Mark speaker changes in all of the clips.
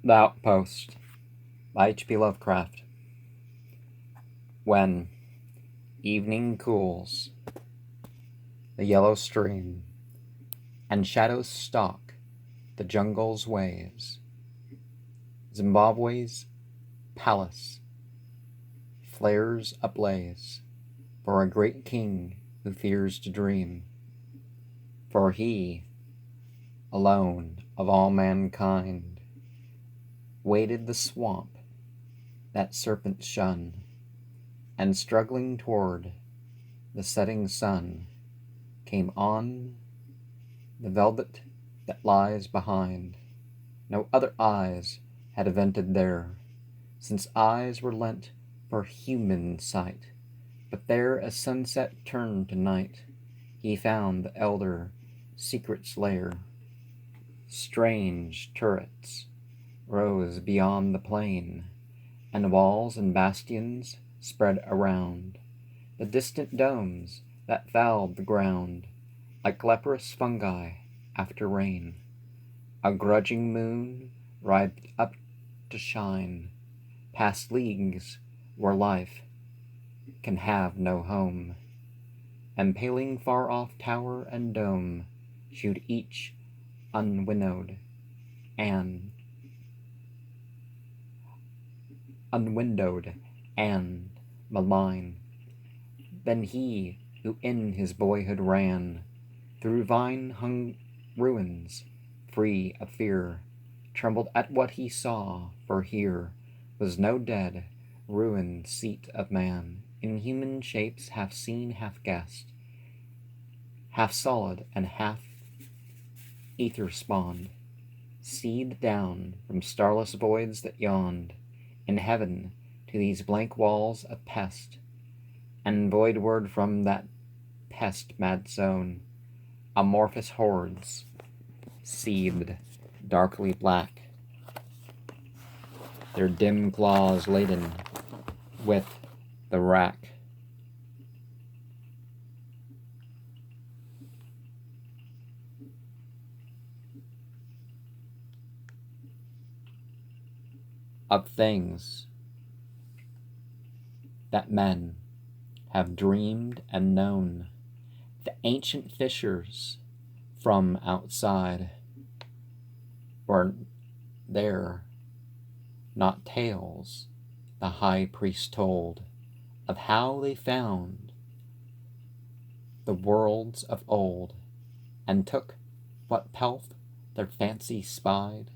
Speaker 1: The Outpost by H.P. Lovecraft. When evening cools, the yellow stream, and shadows stalk the jungle's ways, Zimbabwe's palace flares ablaze for a great king who fears to dream, for he, alone of all mankind, waded the swamp that serpents shun, and struggling toward the setting sun, came on the velvet that lies behind. No other eyes had evented there, since eyes were lent for human sight. But there, as sunset turned to night, he found the elder secret's lair. Strange turrets rose beyond the plain, and walls and bastions spread around. The distant domes that fouled the ground like leprous fungi after rain. A grudging moon writhed up to shine past leagues where life can have no home. Impaling far-off tower and dome, shoot each unwindowed and malign. Then he who in his boyhood ran through vine-hung ruins, free of fear, trembled at what he saw, for here was no dead, ruined seat of man, in human shapes half seen, half guessed, half solid and half ether spawned, seed down from starless voids that yawned in heaven to these blank walls of pest, and voidward from that pest-mad zone, amorphous hordes, seethed darkly black, their dim claws laden with the rack. Of things that men have dreamed and known, the ancient fishers from outside were there, not tales the high priest told of how they found the worlds of old, and took what pelf their fancy spied.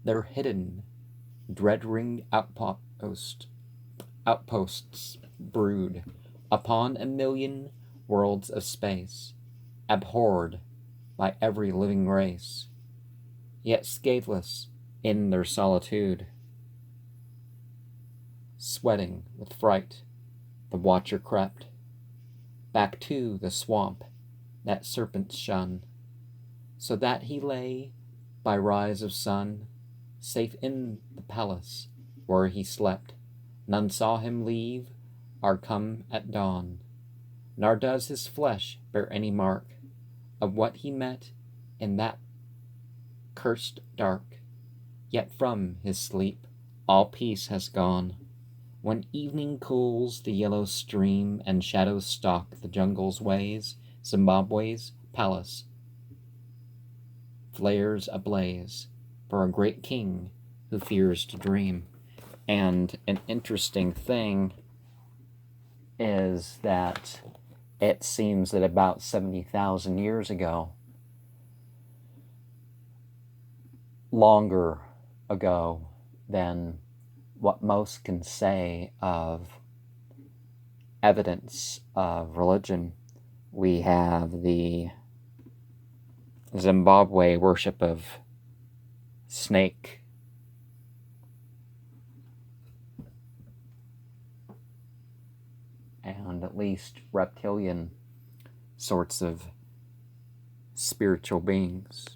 Speaker 1: Their hidden, dread-ringed outposts brood upon a million worlds of space, abhorred by every living race, yet scatheless in their solitude. Sweating with fright, the watcher crept back to the swamp that serpents shun, so that he lay by rise of sun, safe in the palace where he slept. None saw him leave or come at dawn, nor does his flesh bear any mark of what he met in that cursed dark. Yet from his sleep all peace has gone. When evening cools the yellow stream and shadows stalk the jungle's ways, Zimbabwe's palace flares ablaze for a great king who fears to dream. And an interesting thing is that it seems that about 70,000 years ago, longer ago than what most can say of evidence of religion, we have the Zimbabwe worship of snake and at least reptilian sorts of spiritual beings.